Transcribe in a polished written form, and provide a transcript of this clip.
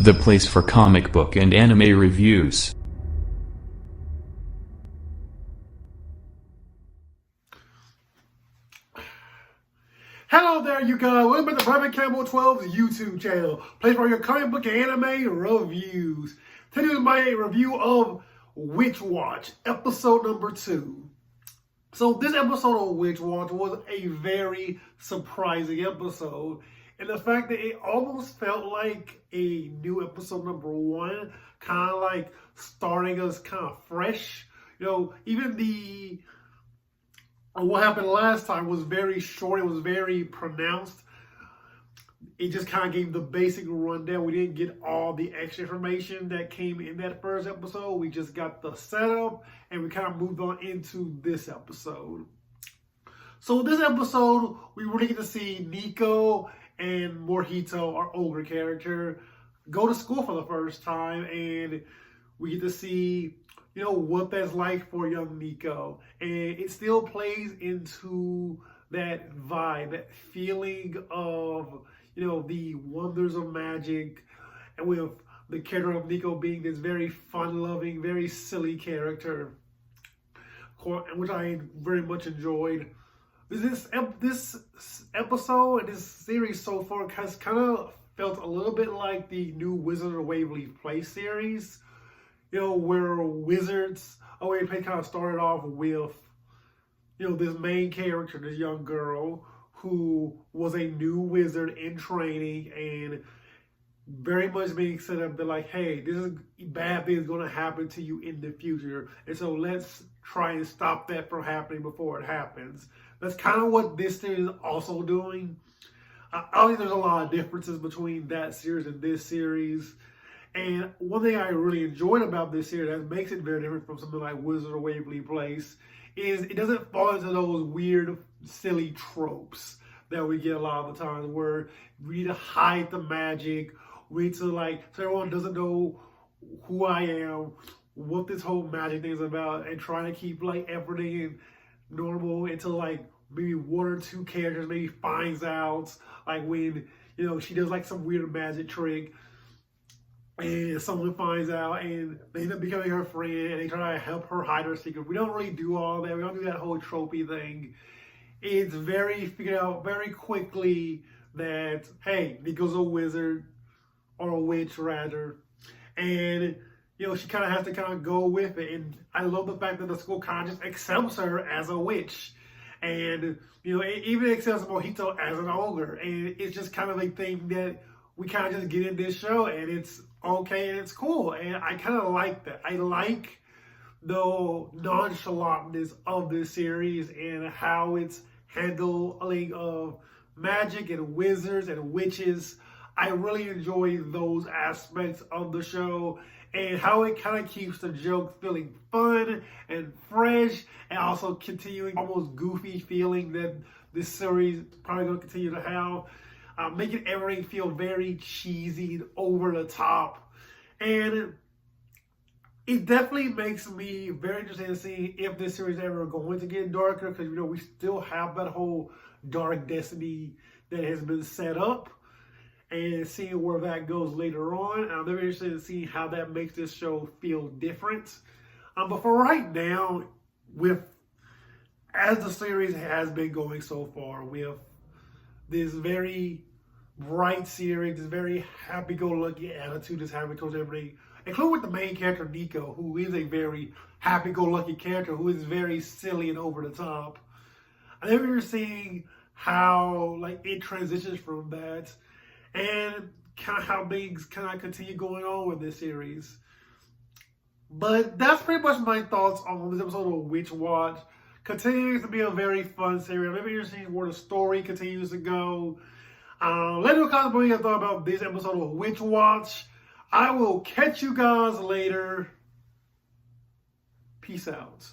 the place for comic book and anime reviews. Hello there, you guys. Welcome to the Private Campbell 12's YouTube channel, place for your comic book and anime reviews. Today is my review of Witch Watch, episode number 2. So this episode of Witch Watch was a very surprising episode. And the fact that it almost felt like a new episode number 1, kind of like starting us kind of fresh. You know, even what happened last time was very short. It was very pronounced. It just kind of gave the basic rundown. We didn't get all the extra information that came in that first episode. We just got the setup and we kind of moved on into this episode. So this episode, we really get to see Nico and Morihito, our ogre character, go to school for the first time, and we get to see, you know, what that's like for young Nico. And it still plays into that vibe, that feeling of, you know, the wonders of magic, and with the character of Nico being this very fun-loving, very silly character, which I very much enjoyed. This episode and this series so far has kind of felt a little bit like the new Wizards of Waverly Place series. You know, where Wizards of Waverly Place kind of started off with, you know, this main character, this young girl who was a new wizard in training and very much being set up. They're like, hey, this is bad things going to happen to you in the future. And so let's try and stop that from happening before it happens. That's kind of what this series is also doing. Obviously, there's a lot of differences between that series and this series. And one thing I really enjoyed about this series that makes it very different from something like Wizards of Waverly Place is it doesn't fall into those weird, silly tropes that we get a lot of the times where we need to hide the magic. We need to, like, so everyone doesn't know who I am, what this whole magic thing is about, and trying to keep, like, everything normal until, like, maybe one or two characters maybe finds out, like, when, you know, she does, like, some weird magic trick, and someone finds out, and they end up becoming her friend, and they try to help her hide her secret. We don't really do all that. We don't do that whole tropey thing. It's very figured out very quickly that, hey, Nico's a wizard, or a witch, rather, and, you know, she kind of has to kind of go with it. And I love the fact that the school kind of just accepts her as a witch. And, you know, it even accepts Morihito as an ogre. And it's just kind of a thing that we kind of just get in this show, and it's okay and it's cool. And I kind of like that. I like the nonchalantness of this series and how it's handling of magic and wizards and witches. I really enjoy those aspects of the show and how it kind of keeps the jokes feeling fun and fresh, and also continuing almost goofy feeling that this series is probably going to continue to have, making everything feel very cheesy and over the top. And it definitely makes me very interested in seeing if this series is ever going to get darker, because, you know, we still have that whole dark destiny that has been set up, and seeing where that goes later on. I'm very interested in seeing how that makes this show feel different. But for right now, as the series has been going so far, with this very bright series, this very happy-go-lucky attitude that's having towards everything, including with the main character, Nico, who is a very happy-go-lucky character, who is very silly and over the top. I think we're seeing how, like, it transitions from that, and kind of how things kind of continue going on with this series. But that's pretty much my thoughts on this episode of Witch Watch. Continues to be a very fun series. Maybe you're seeing where the story continues to go. Let me know comment what you thought about this episode of Witch Watch. I will catch you guys later. Peace out.